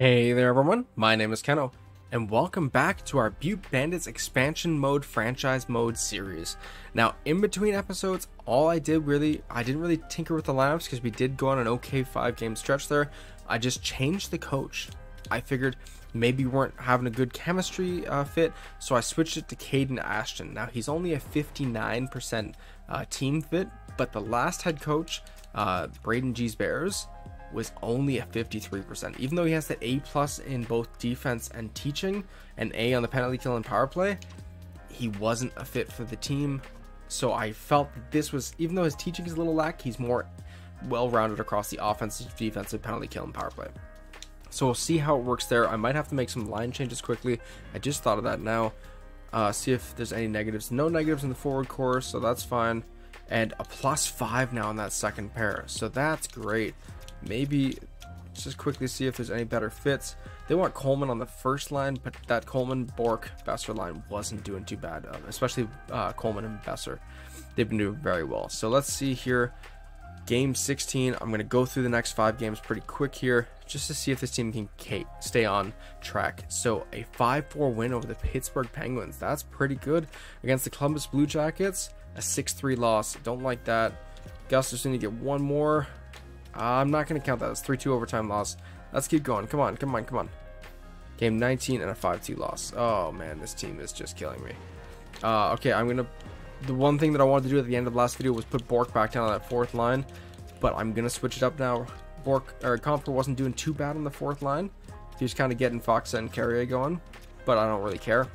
Hey there everyone, my name is Keno, and welcome back to our Butte Bandits expansion mode franchise mode series. Now, in between episodes, I didn't really tinker with the lineups because we did go on an okay 5-game stretch there. I just changed the coach. I figured maybe we weren't having a good chemistry fit, so I switched it to Caden Ashton. Now, he's only a 59% team fit, but the last head coach, Braden G's Bears, was only a 53%. Even though he has that A+ in both defense and teaching, and A on the penalty kill and power play, he wasn't a fit for the team. So I felt that this was, even though his teaching is a little lack, he's more well-rounded across the offensive, defensive, penalty kill, and power play. So we'll see how it works there. I might have to make some line changes quickly. I just thought of that now. See if there's any negatives. No negatives in the forward core, so that's fine. And a +5 now in that second pair, so that's great. Maybe just quickly see if there's any better fits. They want Coleman on the first line, but that Coleman, Bork, Besser line wasn't doing too bad, especially Coleman and Besser. They've been doing very well. So let's see here. Game 16. I'm going to go through the next 5 games pretty quick here just to see if this team can stay on track. So a 5-4 win over the Pittsburgh Penguins. That's pretty good. Against the Columbus Blue Jackets, a 6-3 loss. Don't like that. Gustafson, you get one more. I'm not going to count that. It's 3-2 overtime loss. Let's keep going. Come on. Game 19 and a 5-2 loss. Oh, man, this team is just killing me. Okay, the one thing that I wanted to do at the end of the last video was put Bork back down on that 4th line, but I'm going to switch it up now. Comfer wasn't doing too bad on the 4th line. He was kind of getting Fox and Carrier going, but I don't really care.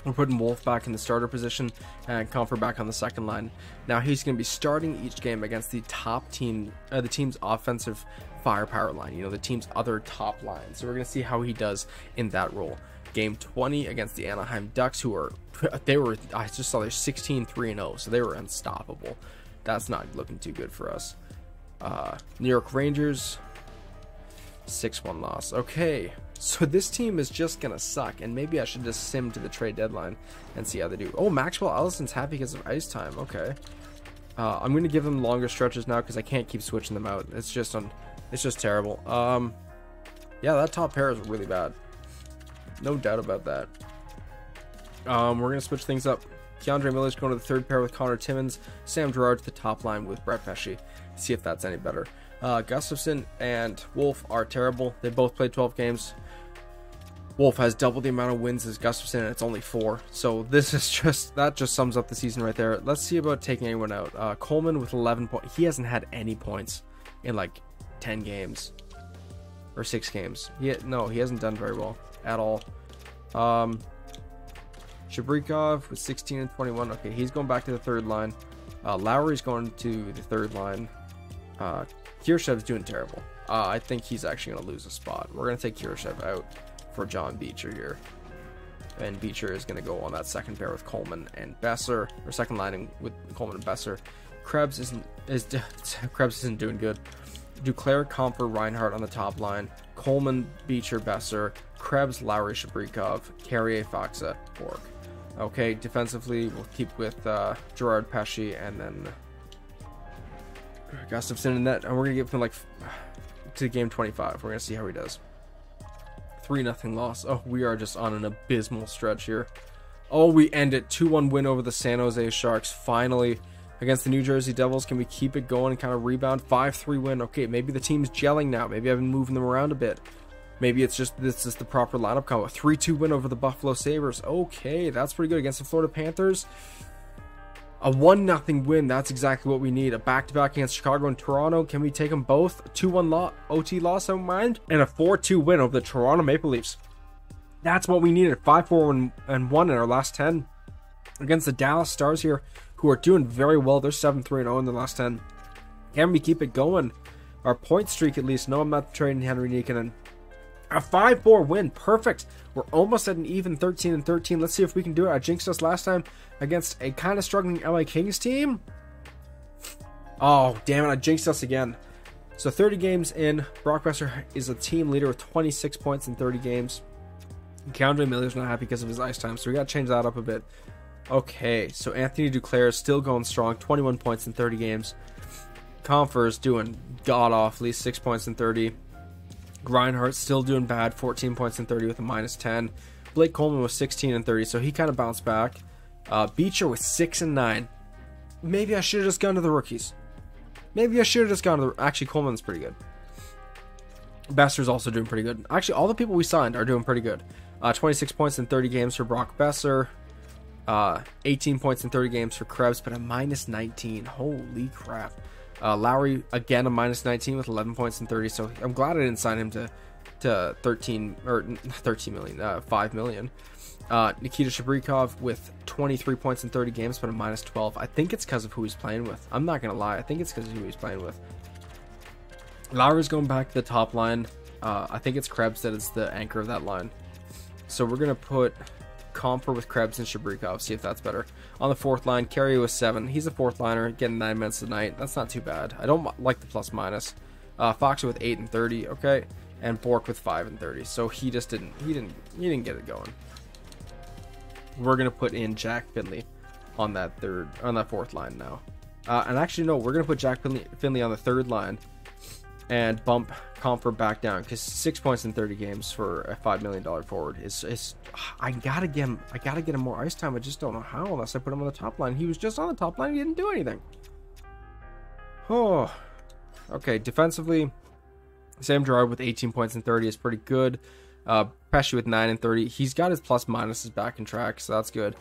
We're putting Wolf back in the starter position and Comfer back on the 2nd line. Now he's going to be starting each game against the top team, the team's offensive firepower line. You know, the team's other top line. So we're going to see how he does in that role. Game 20 against the Anaheim Ducks, I just saw they're 16-3-0, so they were unstoppable. That's not looking too good for us. New York Rangers, 6-1 loss. Okay. So this team is just going to suck, and maybe I should just sim to the trade deadline and see how they do. Oh, Maxwell Ellison's happy because of ice time. Okay. I'm going to give them longer stretches now because I can't keep switching them out. It's just terrible. Yeah, that top pair is really bad. No doubt about that. We're going to switch things up. Keandre Miller's going to the 3rd pair with Connor Timmins. Sam Girard to the top line with Brett Pesci. See if that's any better. Gustafson and Wolf are terrible. They both played 12 games. Wolf has double the amount of wins as Gustafson, and it's only 4. So this is that just sums up the season right there. Let's see about taking anyone out. Coleman with 11 points. He hasn't had any points in like 10 games or 6 games. No, he hasn't done very well at all. Shabrikov with 16 and 21. Okay, he's going back to the 3rd line. Lowry's going to the 3rd line. Kirshev's doing terrible. I think he's actually going to lose a spot. We're going to take Kirshev out for John Beecher here. And Beecher is going to go on that 2nd pair with Coleman and Besser, or 2nd lining with Coleman and Besser. Krebs isn't doing good. Duclair, Comfer, Reinhardt on the top line. Coleman, Beecher, Besser, Krebs, Lowry, Shabrikov, Carrier, Foxa, Bork. Okay, defensively, we'll keep with Girard, Pesci, and then Gustafson in net, and we're gonna give him to game 25. We're gonna see how he does. 3-0 loss. Oh, we are just on an abysmal stretch here. Oh, we end it 2-1 win over the San Jose Sharks finally against the New Jersey Devils. Can we keep it going and kind of rebound? 5-3 win. Okay, maybe the team's gelling now. Maybe I've been moving them around a bit. Maybe it's just this is the proper lineup combo. 3-2 win over the Buffalo Sabres. Okay, that's pretty good against the Florida Panthers. A 1-0 win, that's exactly what we need. A back-to-back against Chicago and Toronto. Can we take them both? 2-1 OT loss, I don't mind. And a 4-2 win over the Toronto Maple Leafs. That's what we needed. 5-4-1 in our last 10. Against the Dallas Stars here, who are doing very well. They're 7-3-0 in the last 10. Can we keep it going? Our point streak, at least. No, I'm not trading Henry Nikkanen. A 5-4 win. Perfect. We're almost at an even 13-13. Let's see if we can do it. I jinxed us last time against a kind of struggling LA Kings team. Oh, damn it. I jinxed us again. So 30 games in. Brock Besser is a team leader with 26 points in 30 games. Keandre Miller's not happy because of his ice time, so we got to change that up a bit. Okay, so Anthony Duclair is still going strong. 21 points in 30 games. Comfer is doing god-awfully. 6 points in 30. Reinhardt still doing bad, 14 points and 30 with a -10. Blake Coleman was 16 and 30, so he kind of bounced back. Beecher was 6 and 9. Maybe I should have just gone to the rookies. Actually, Coleman's pretty good. Besser's also doing pretty good. Actually, all the people we signed are doing pretty good. 26 points in 30 games for Brock Besser. 18 points in 30 games for Krebs, but a -19. Holy crap. Lowry, again, a -19 with 11 points in 30. So I'm glad I didn't sign him to 5 million. Nikita Shabrikov with 23 points in 30 games, but a -12. I think it's because of who he's playing with. I'm not going to lie. I think it's because of who he's playing with. Lowry's going back to the top line. I think it's Krebs that is the anchor of that line. So we're going to put Comper with Krebs and Shabrikov, see if that's better. On the fourth line, Carey was 7. He's a fourth liner, getting 9 minutes a night. That's not too bad. I don't like the plus minus. Foxer with 8 and 30, okay, and Bork with 5 and 30. So he just didn't get it going. We're gonna put in Jack Finley on that fourth line now. And actually, no, we're gonna put Jack Finley on the third line and bump Comper back down, because 6 points in 30 games for a $5 million forward is I gotta get him more ice time. I just don't know how unless I put him on the top line. He was just on the top line. He didn't do anything. Oh, okay. Defensively, Sam Girard with 18 points and 30 is pretty good. Pesci with 9 and 30. He's got his plus minuses back in track, so that's good.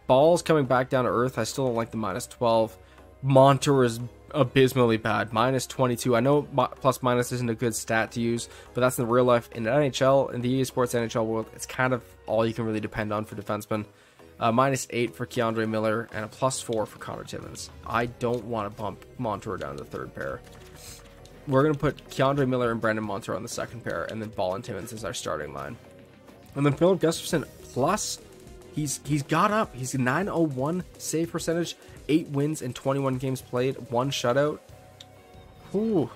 Ball's coming back down to earth. I still don't like the -12. Montour is abysmally bad, -22. I know plus minus isn't a good stat to use, but that's in real life. In the NHL, in the EA Sports NHL world, it's kind of all you can really depend on for defensemen. -8 for Keandre Miller and a +4 for Connor Timmins. I don't want to bump Montour down to the third pair. We're going to put Keandre Miller and Brandon Montour on the second pair, and then Ball and Timmins is our starting line. And then Philip Gustafsson plus, he's got up. He's a .901 save percentage, 8 wins in 21 games played, 1 shutout. Ooh.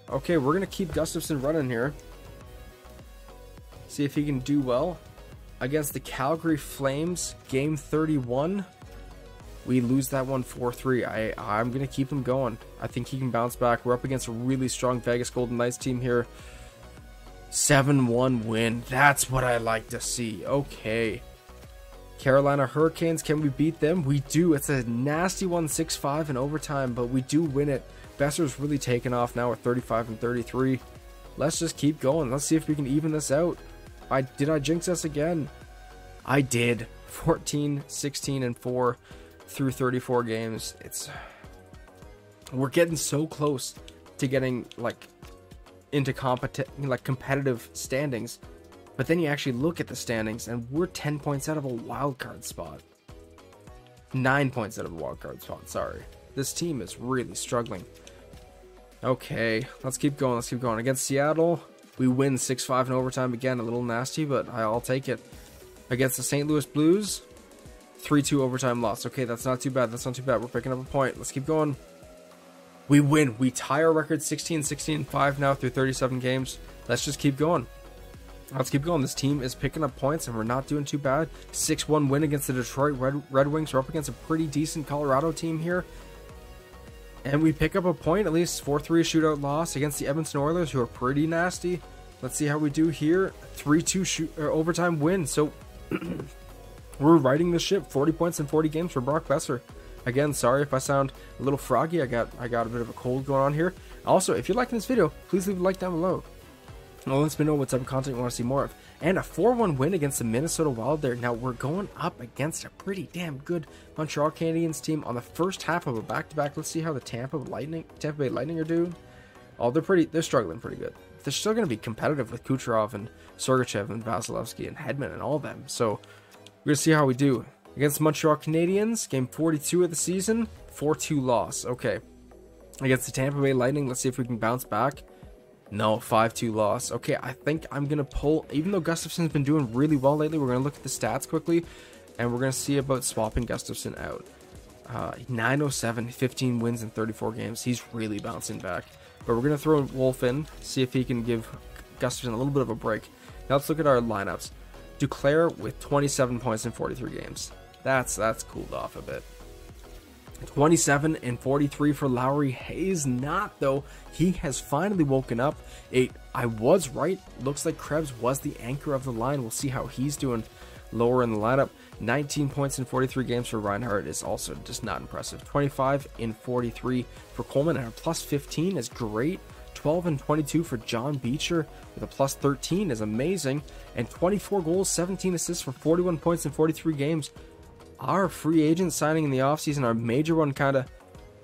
Okay, we're going to keep Gustafsson running here. See if he can do well. Against the Calgary Flames, game 31. We lose that one 4-3. I'm going to keep him going. I think he can bounce back. We're up against a really strong Vegas Golden Knights team here. 7-1 win. That's what I like to see. Okay. Carolina Hurricanes, can we beat them? We do. It's a nasty one, 6-5 in overtime, but we do win it. Besser's really taken off now at 35 and 33. Let's just keep going. Let's see if we can even this out. Did I jinx us again? I did. 14, 16, and 4 through 34 games. We're getting so close to getting into competitive standings. But then you actually look at the standings, and we're 10 points out of a wild card spot. 9 points out of a wild card spot, sorry. This team is really struggling. Okay, let's keep going, Against Seattle, we win 6-5 in overtime again, a little nasty, but I'll take it. Against the St. Louis Blues, 3-2 overtime loss. Okay, that's not too bad, We're picking up a point. Let's keep going. We win. We tie our record 16-16-5 now through 37 games. Let's just keep going. Let's keep going. This team is picking up points, and we're not doing too bad. 6-1 win against the Detroit Red Wings. We're up against a pretty decent Colorado team here. And we pick up a point, at least 4-3 shootout loss against the Edmonton Oilers, who are pretty nasty. Let's see how we do here. 3-2 overtime win. So we're riding the ship. 40 points in 40 games for Brock Besser. Again, sorry if I sound a little froggy. I got a bit of a cold going on here. Also, if you're liking this video, please leave a like down below. Well, let me know what type of content you want to see more of. And a 4-1 win against the Minnesota Wild there. Now, we're going up against a pretty damn good Montreal Canadiens team on the first half of a back-to-back. Let's see how the Tampa Bay Lightning are doing. Oh, they're struggling pretty good. They're still going to be competitive with Kucherov and Sergachev and Vasilevsky and Hedman and all of them. So, we're going to see how we do. Against Montreal Canadiens, game 42 of the season, 4-2 loss. Okay. Against the Tampa Bay Lightning, let's see if we can bounce back. No, 5-2 loss. Okay, I think I'm going to pull, even though Gustafsson's been doing really well lately, we're going to look at the stats quickly, and we're going to see about swapping Gustafsson out. 907, 15 wins in 34 games. He's really bouncing back. But we're going to throw Wolf in, see if he can give Gustafsson a little bit of a break. Now let's look at our lineups. Duclair with 27 points in 43 games. That's cooled off a bit. 27 and 43 for Lowry. Hayes not, though. He has finally woken up. I was right. Looks like Krebs was the anchor of the line. We'll see how he's doing lower in the lineup. 19 points in 43 games for Reinhardt is also just not impressive. 25 in 43 for Coleman, and a plus 15 is great. 12 and 22 for John Beecher with a plus 13 is amazing. And 24 goals, 17 assists for 41 points in 43 games. Our free agent signing in the offseason, our major one,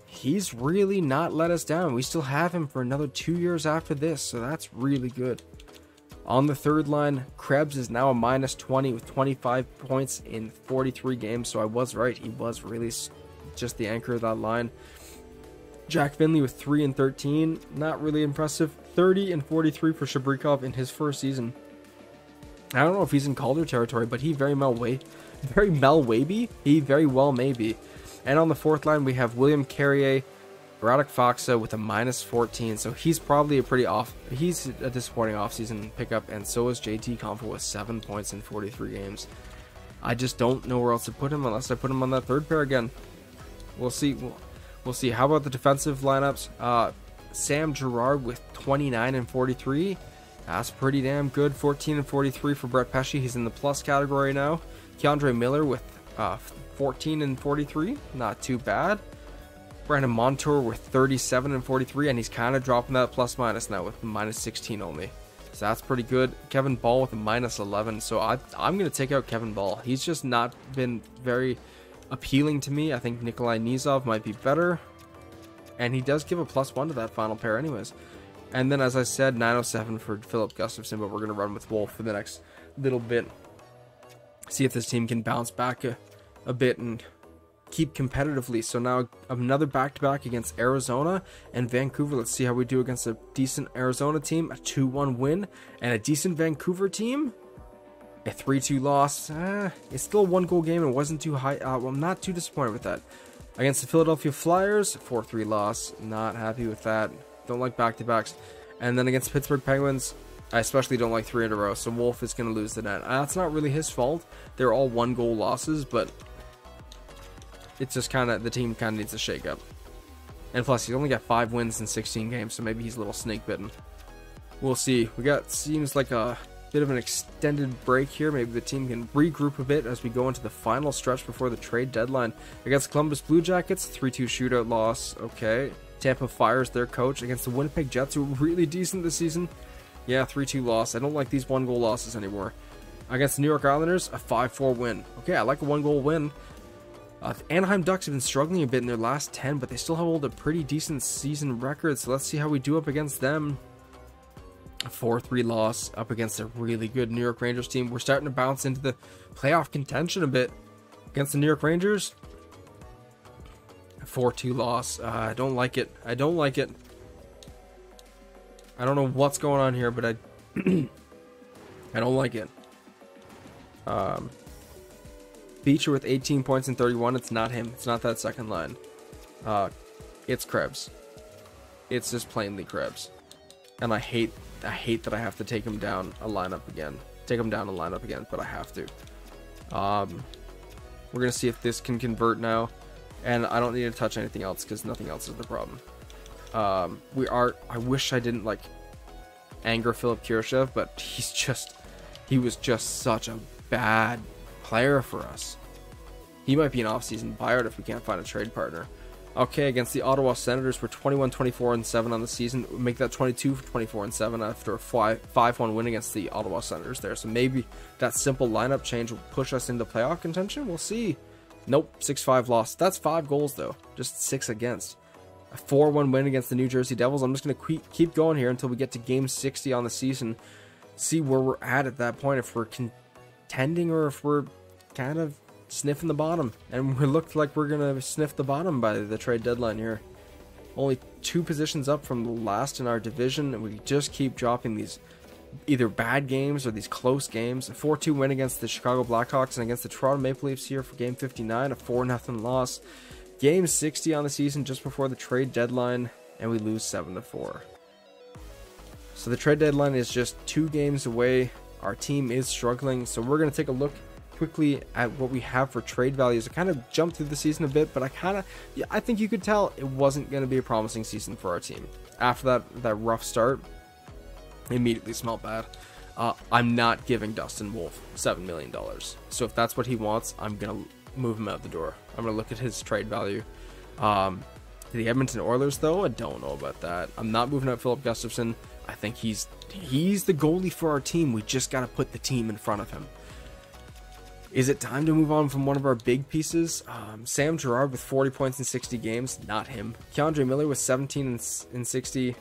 he's really not let us down. We still have him for another 2 years after this, so that's really good. On the third line, Krebs is now a minus 20 with 25 points in 43 games, so I was right. He was really just the anchor of that line. Jack Finley with 3 and 13, not really impressive. 30 and 43 for Shabrikov in his first season. I don't know if he's in Calder territory, but he very well may be. And on the fourth line, we have William Carrier, Radek Faksa with a minus 14, so he's probably he's a disappointing offseason pickup, and so is JT Compher with 7 points in 43 games. I just don't know where else to put him unless I put him on that third pair again. We'll see. We'll see. How about the defensive lineups? Sam Girard with 29 and 43. That's pretty damn good. 14 and 43 for Brett Pesce. He's in the plus category now. Keandre Miller with 14 and 43. Not too bad. Brandon Montour with 37 and 43, and he's kind of dropping that plus minus now with minus 16 only. So that's pretty good. Kevin Ball with a minus 11. So I'm going to take out Kevin Ball. He's just not been very appealing to me. I think Nikolai Nizov might be better. And he does give a +1 to that final pair anyways. And then, as I said, 907 for Philip Gustafson, but we're going to run with Wolf for the next little bit. See if this team can bounce back a bit and keep competitively. So now another back-to-back against Arizona and Vancouver. Let's see how we do against a decent Arizona team. A 2-1 win. And a decent Vancouver team. A 3-2 loss. It's still a 1-goal game. It wasn't too high. Well, I'm not too disappointed with that. Against the Philadelphia Flyers, 4-3 loss. Not happy with that. Don't like back-to-backs. And then against Pittsburgh Penguins, I especially don't like 3 in a row. So Wolf is going to lose the net. That's not really his fault. They're all 1-goal losses, but it's just the team kind of needs a shake-up. And plus, he's only got 5 wins in 16 games, so maybe he's a little snake-bitten. We'll see. Seems like a bit of an extended break here. Maybe the team can regroup a bit as we go into the final stretch before the trade deadline. Against Columbus Blue Jackets, 3-2 shootout loss. Okay. Tampa fires their coach. Against the Winnipeg Jets, who are really decent this season. Yeah, 3-2 loss. I don't like these 1-goal losses anymore. Against the New York Islanders, a 5-4 win. Okay, I like a 1-goal win. Anaheim Ducks have been struggling a bit in their last 10, but they still hold a pretty decent season record, so let's see how we do up against them. A 4-3 loss up against a really good New York Rangers team. We're starting to bounce into the playoff contention a bit against the New York Rangers. A 4-2 loss. I don't like it. I don't like it. I don't know what's going on here, but I don't like it. Beecher with 18 points and 31. It's not him. It's not that second line. It's Krebs. It's just plainly Krebs. And I hate that I have to take him down a lineup again. But I have to. We're going to see if this can convert now. And I don't need to touch anything else because nothing else is the problem. I wish I didn't anger Philip Kirchev, but he was just such a bad player for us. He might be an off-season buyout if we can't find a trade partner. Okay, against the Ottawa Senators, we're 21-24-7 on the season. We make that 22-24-7 after a 5-1 win against the Ottawa Senators there. So maybe that simple lineup change will push us into playoff contention. We'll see. Nope, 6-5 loss. That's 5 goals though, just 6 against. A 4-1 win against the New Jersey Devils. I'm just going to keep going here until we get to game 60 on the season. See where we're at that point, if we're contending or if we're kind of sniffing the bottom. And we look like we're going to sniff the bottom by the trade deadline here. Only 2 positions up from the last in our division, and we just keep dropping these either bad games or these close games. A 4-2 win against the Chicago Blackhawks and against the Toronto Maple Leafs here for game 59. A 4-0 loss. Game 60 on the season just before the trade deadline, and we lose 7-4. So the trade deadline is just 2 games away. Our team is struggling, so we're going to take a look quickly at what we have for trade values. I kind of jumped through the season a bit, but I think you could tell it wasn't going to be a promising season for our team. After that rough start, it immediately smelled bad. I'm not giving Dustin Wolf $7 million. So if that's what he wants, I'm going to move him out the door. I'm going to look at his trade value. The Edmonton Oilers, though, I don't know about that. I'm not moving out Philip Gustafson. I think he's the goalie for our team. We just got to put the team in front of him. Is it time to move on from one of our big pieces? Sam Girard with 40 points in 60 games. Not him. Keandre Miller with 17 in 60.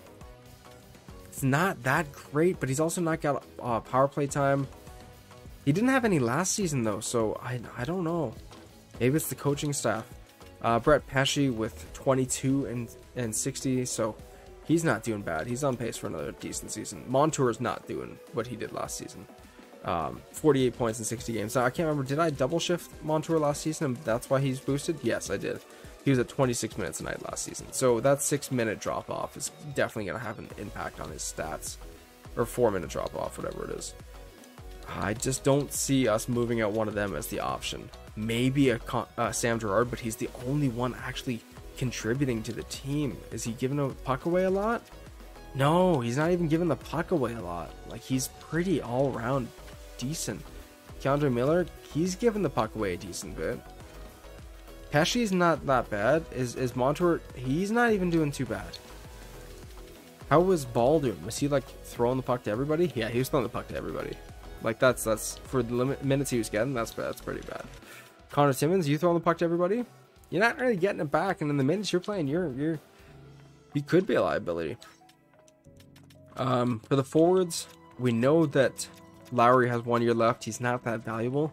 It's not that great, but he's also not got power play time. He didn't have any last season, though, so I don't know. Maybe it's the coaching staff. Brett Pesce with 22 and 60, so he's not doing bad. He's on pace for another decent season. Montour's not doing what he did last season. 48 points in 60 games. Now, I can't remember, did I double shift Montour last season and that's why he's boosted? Yes, I did. He was at 26 minutes a night last season. So that 6-minute drop off is definitely going to have an impact on his stats. Or 4-minute drop off, whatever it is. I just don't see us moving out one of them as the option. Maybe a Sam Girard, but he's the only one actually contributing to the team. Is he giving the puck away a lot? No, he's not even giving the puck away a lot. Like, he's pretty all around decent. Keandre Miller, he's giving the puck away a decent bit. Pesce's not that bad. Is Montour, he's not even doing too bad. How was Ball doing? Was he like throwing the puck to everybody? Yeah, he was throwing the puck to everybody. Like, that's for the minutes he was getting, that's pretty bad. Connor Timmins, you throwing the puck to everybody? You're not really getting it back, and in the minutes you're playing, you could be a liability. For the forwards, we know that Lowry has 1 year left. He's not that valuable.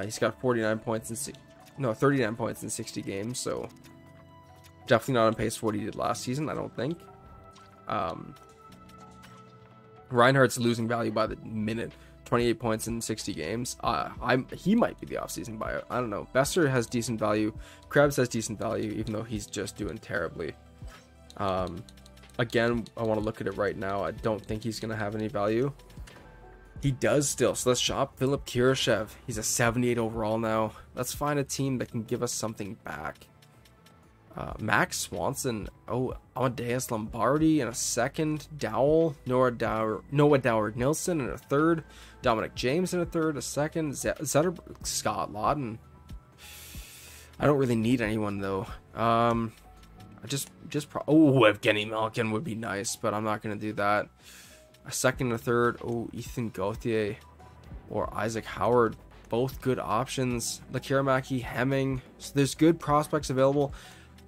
He's got 39 points in 39 points in 60 games, so definitely not on pace for what he did last season, I don't think. Reinhardt's losing value by the minute. 28 points in 60 games. He might be the offseason buyout. I don't know. Bester has decent value. Krebs has decent value, even though he's just doing terribly. Again, I want to look at it right now. I don't think he's going to have any value. He does still. So let's shop Philip Kurashev. He's a 78 overall now. Let's find a team that can give us something back. Max Swanson. Oh, Amadeus Lombardi in a second. Dowell. Noah Doward-Nilsson in a third. Dominic James in a third. A second. Zetterberg. Scott Lawton. I don't really need anyone, though. Oh, Evgeny Malkin would be nice, but I'm not going to do that. A second and a third. Oh, Ethan Gauthier or Isaac Howard. Both good options. Lakiramaki, Hemming. So there's good prospects available.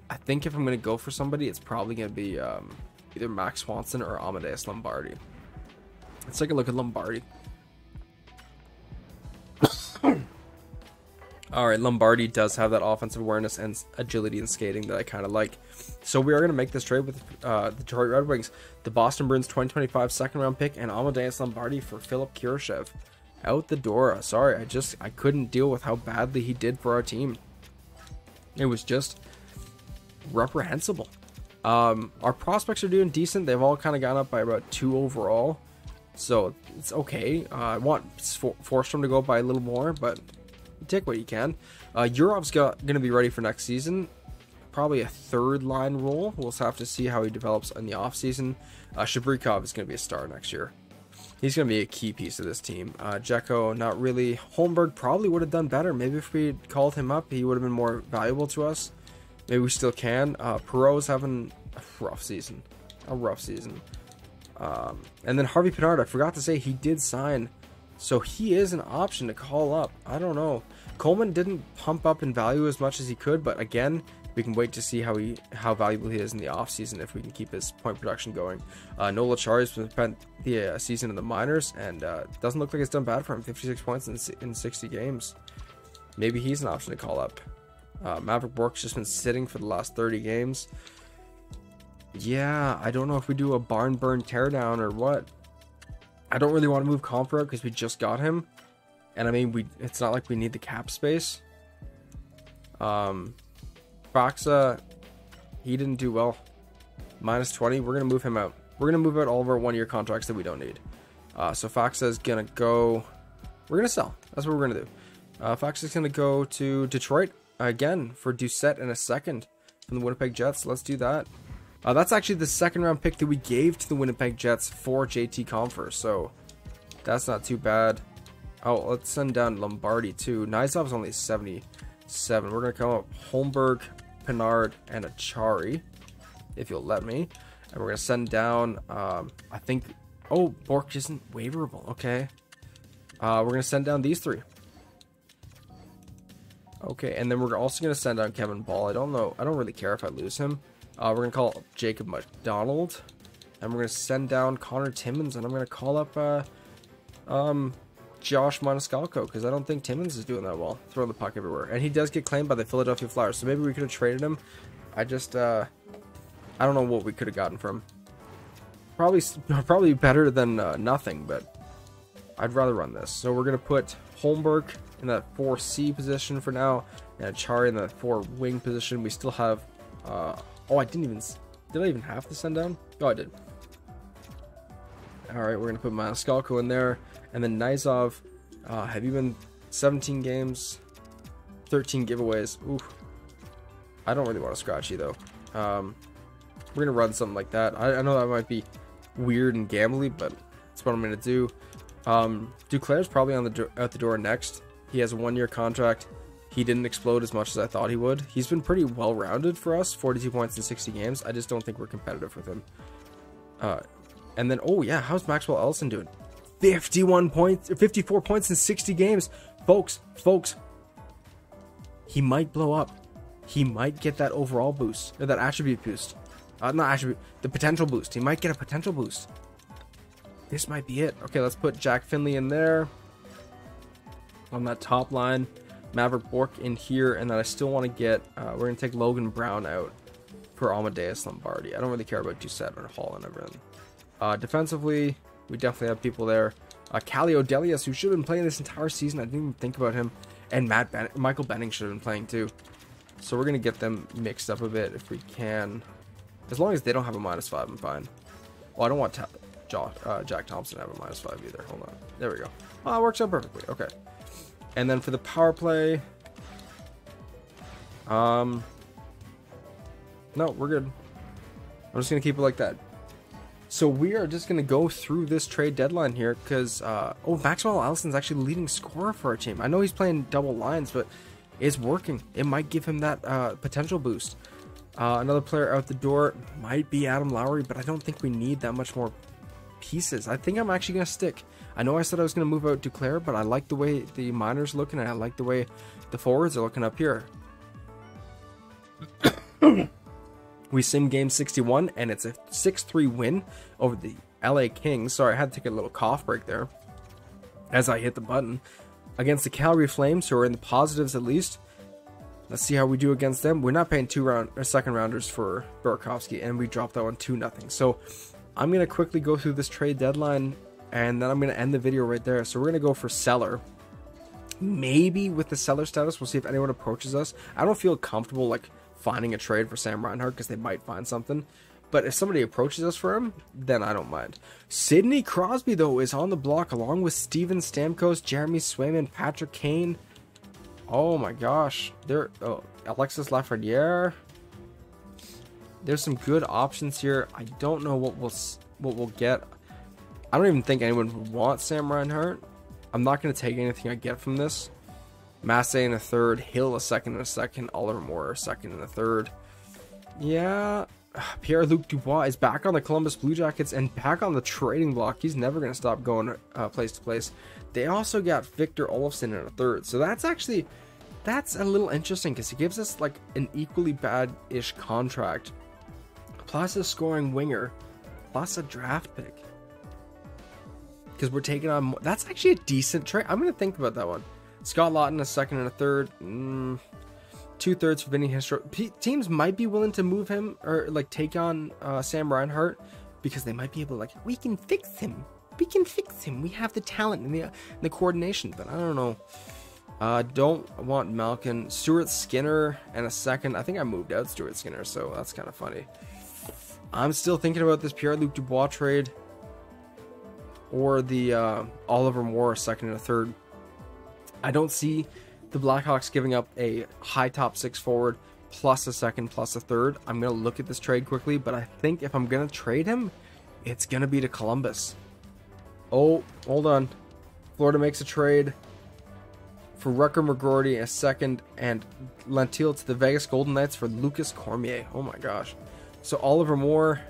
I think if I'm going to go for somebody, it's probably going to be either Max Swanson or Amadeus Lombardi. Let's take a look at Lombardi. Alright, Lombardi does have that offensive awareness and agility and skating that I kind of like. So we are going to make this trade with the Detroit Red Wings. The Boston Bruins 2025 second round pick and Amadeus Lombardi for Philip Kurashev. Out the door. Sorry, I couldn't deal with how badly he did for our team. It was just reprehensible. Our prospects are doing decent. They've all kind of gone up by about 2 overall. So it's okay. I want Forsstrom to go up by a little more, but take what you can. Yurov's going to be ready for next season. Probably a third line role. We'll have to see how he develops in the offseason. Shabrikov is going to be a star next year. He's going to be a key piece of this team. Jekko, not really. Holmberg probably would have done better. Maybe if we had called him up, he would have been more valuable to us. Maybe we still can. Perot's having a rough season. And then Harvey Pinard, I forgot to say, he did sign. So he is an option to call up. I don't know. Coleman didn't pump up in value as much as he could, but again, we can wait to see how valuable he is in the offseason if we can keep his point production going. Nola Chari's spent the season in the minors, and doesn't look like it's done bad for him. 56 points in 60 games. Maybe he's an option to call up. Maverick Bork's just been sitting for the last 30 games. Yeah, I don't know if we do a barn burn teardown or what. I don't really want to move Compro because we just got him. And I mean, it's not like we need the cap space. Faxa, he didn't do well. Minus 20, we're going to move him out. We're going to move out all of our 1-year contracts that we don't need. So Faxa is going to go... We're going to sell. That's what we're going to do. Fox is going to go to Detroit again for Doucette and a second from the Winnipeg Jets. Let's do that. That's actually the second round pick that we gave to the Winnipeg Jets for JT Compher, so that's not too bad. Oh, let's send down Lombardi too. Nizov's only 77. We're going to come up Holmberg, Pinard, and Achari, if you'll let me. And we're going to send down, I think, oh, Bork isn't waiverable. Okay. We're going to send down these three. Okay, and then we're also going to send down Kevin Ball. I don't know. I don't really care if I lose him. We're going to call Jacob McDonald. And we're going to send down Connor Timmins. And I'm going to call up Josh Maniscalco, because I don't think Timmins is doing that well, throwing the puck everywhere. And he does get claimed by the Philadelphia Flyers, so maybe we could have traded him. I don't know what we could have gotten from him. Probably better than nothing, but I'd rather run this. So we're going to put Holmberg in that 4C position for now, and Achari in that 4 wing position. We still have, did I even have to send down? Oh, I did. Alright, we're going to put Maniscalco in there. And then Nizov, have you been 17 games, 13 giveaways? Ooh, I don't really want to scratch you though. We're gonna run something like that. I know that might be weird and gambly, but that's what I'm gonna do. Duclair's probably on out the door next. He has a 1-year contract. He didn't explode as much as I thought he would. He's been pretty well rounded for us, 42 points in 60 games. I just don't think we're competitive with him. And then, oh yeah, how's Maxwell Ellison doing? 51 points, 54 points in 60 games. Folks, he might blow up. He might get that overall boost, or that attribute boost. Not attribute, the potential boost. He might get a potential boost. This might be it. Okay, let's put Jack Finley in there on that top line. Maverick Bork in here, and then I still want to get, we're going to take Logan Brown out for Amadeus Lombardi. I don't really care about Doucette or Hall and everything. Defensively, we definitely have people there. Calio Delius, who should have been playing this entire season. I didn't even think about him. And Michael Benning should have been playing too. So we're going to get them mixed up a bit if we can. As long as they don't have a -5, I'm fine. Well, I don't want Jack Thompson to have a -5 either. Hold on. There we go. Oh, it works out perfectly. Okay. And then for the power play, no, we're good. I'm just going to keep it like that. So we are just going to go through this trade deadline here because, Maxwell Allison's actually the leading scorer for our team. I know he's playing double lines, but it's working. It might give him that potential boost. Another player out the door might be Adam Lowry, but I don't think we need that much more pieces. I think I'm actually going to stick. I know I said I was going to move out Duclair, but I like the way the minors looking, and I like the way the forwards are looking up here. We sim game 61, and it's a 6-3 win over the LA Kings. Sorry, I had to take a little cough break there as I hit the button. Against the Calgary Flames, who are in the positives at least. Let's see how we do against them. We're not paying second rounders for Burakovsky, and we dropped that one 2-0. So I'm going to quickly go through this trade deadline, and then I'm going to end the video right there. So we're going to go for seller. Maybe with the seller status, we'll see if anyone approaches us. I don't feel comfortable like finding a trade for Sam Reinhart because they might find something. But if somebody approaches us for him, then I don't mind. Sidney Crosby, though, is on the block along with Steven Stamkos, Jeremy Swayman, Patrick Kane. Oh my gosh. Alexis Lafreniere. There's some good options here. I don't know what we'll get. I don't even think anyone would want Sam Reinhart. I'm not going to take anything I get from this. Massey in a third, Hill a second and a second, Oliver Moore a second and a third. Yeah, Pierre-Luc Dubois is back on the Columbus Blue Jackets and back on the trading block. He's never going to stop going place to place. They also got Victor Olofsson in a third, so that's a little interesting because he gives us like an equally bad-ish contract, plus a scoring winger, plus a draft pick. Because we're taking on, that's actually a decent trade. I'm going to think about that one. Scott Lawton a second and a third, 2/3 for Vinny Histro. Teams might be willing to move him or like take on Sam Reinhart because they might be able to like, we can fix him. We have the talent and the coordination, but I don't know. Don't want Malkin. Stuart Skinner and a second. I think I moved out Stuart Skinner, so that's kind of funny. I'm still thinking about this Pierre-Luc Dubois trade or the Oliver Moore second and a third. I don't see the Blackhawks giving up a high top 6 forward plus a second plus a third. I'm going to look at this trade quickly, but I think if I'm going to trade him, it's going to be to Columbus. Oh, hold on. Florida makes a trade for Rucker McGroarty a second and Lentil to the Vegas Golden Knights for Lucas Cormier. Oh my gosh. So Oliver Moore,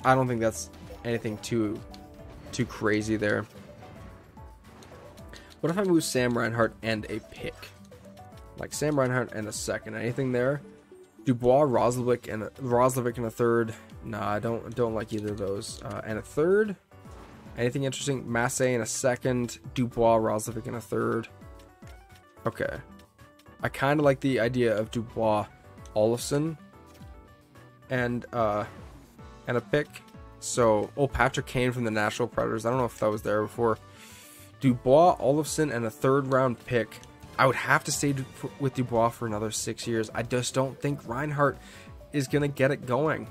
I don't think that's anything too crazy there. What if I move Sam Reinhart and a pick? Like Sam Reinhart and a second. Anything there? Dubois, Roslovic, and a third. Nah, I don't like either of those. And a third. Anything interesting? Massey and a second. Dubois, Roslovic, and a third. Okay. I kind of like the idea of Dubois, Olofsson, and a pick. So, Patrick Kane from the Nashville Predators. I don't know if that was there before. Dubois, Olofsson, and a third round pick. I would have to stay with Dubois for another 6 years. I just don't think Reinhart is going to get it going.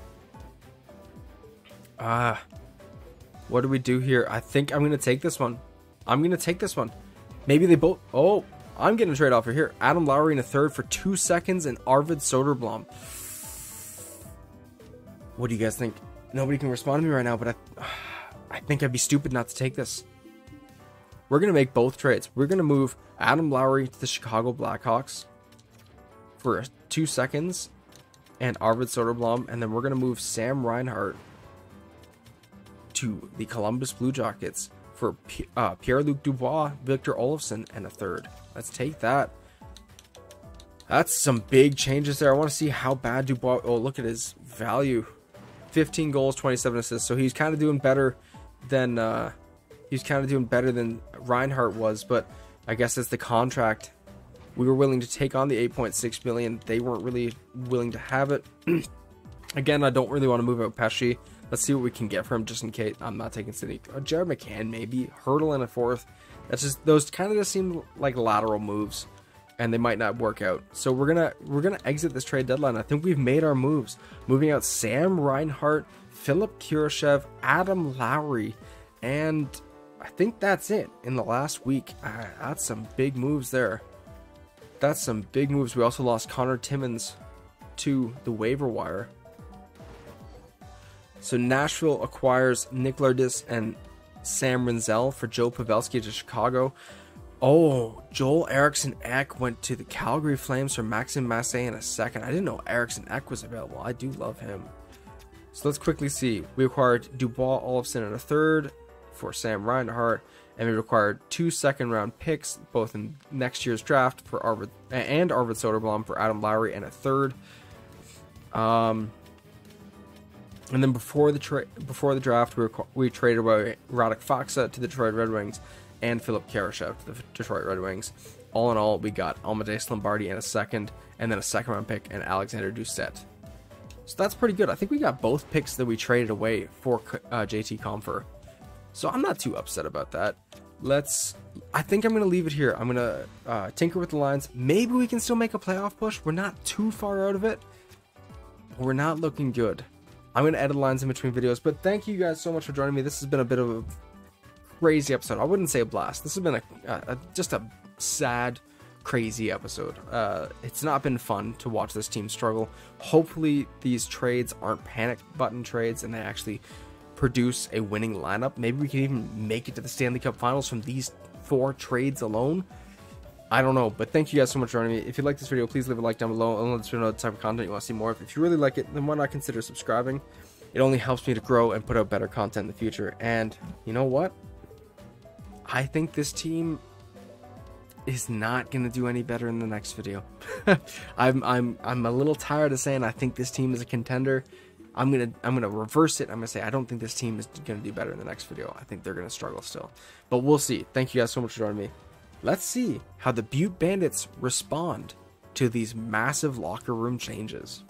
What do we do here? I think I'm going to take this one. Maybe they both... Oh, I'm getting a trade offer here. Adam Lowry in a third for 2 seconds and Arvid Soderblom. What do you guys think? Nobody can respond to me right now, but I think I'd be stupid not to take this. We're going to make both trades. We're going to move Adam Lowry to the Chicago Blackhawks for 2 seconds and Arvid Soderblom, and then we're going to move Sam Reinhart to the Columbus Blue Jackets for Pierre-Luc Dubois, Victor Olofsson, and a third. Let's take that. That's some big changes there. I want to see how bad Dubois... Oh, look at his value. 15 goals, 27 assists. So he's kind of doing better than... Reinhart was, but I guess it's the contract. We were willing to take on the $8.6 million. They weren't really willing to have it. Again, I don't really want to move out Pesci. Let's see what we can get for him, just in case. I'm not taking City. Jared McCann, maybe. Hurdle in a fourth. That's just... Those kind of just seem like lateral moves, and they might not work out. So we're gonna exit this trade deadline. I think we've made our moves. Moving out Sam Reinhart, Philip Kurashev, Adam Lowry, and... I think that's it in the last week. That's some big moves there. That's some big moves. We also lost Connor Timmins to the waiver wire. So Nashville acquires Nick Lardis and Sam Renzel for Joe Pavelski to Chicago. Oh, Joel Eriksson Ek went to the Calgary Flames for Maxim Massey in a second. I didn't know Eriksson Ek was available. I do love him. So let's quickly see. We acquired Dubois, Olofsson, and a third for Sam Reinhart, and we required 2 second-round picks, both in next year's draft for Arvid Soderblom for Adam Lowry, and a third. And then before the draft, we traded away Radek Faksa to the Detroit Red Wings and Philip Kurashev to the Detroit Red Wings. All in all, we got Amadeus Lombardi and a second, and then a second-round pick and Alexander Doucette. So that's pretty good. I think we got both picks that we traded away for JT Compher. So I'm not too upset about that. I think I'm going to leave it here. I'm going to tinker with the lines. Maybe we can still make a playoff push. We're not too far out of it. But we're not looking good. I'm going to edit lines in between videos. But thank you guys so much for joining me. This has been a bit of a crazy episode. I wouldn't say a blast. This has been just a sad, crazy episode. It's not been fun to watch this team struggle. Hopefully these trades aren't panic button trades and they actually produce a winning lineup. Maybe we can even make it to the Stanley Cup Finals from these 4 trades alone. I don't know, but thank you guys so much for joining me. If you like this video, please leave a like down below and let us know the type of content you want to see more of. If you really like it, then why not consider subscribing? It only helps me to grow and put out better content in the future. And you know what? I think this team is not going to do any better in the next video. I'm a little tired of saying I think this team is a contender. I'm gonna reverse it. I'm gonna say I don't think this team is gonna do better in the next video. I think they're gonna struggle still, but we'll see. Thank you guys so much for joining me. Let's see how the Butte Bandits respond to these massive locker room changes.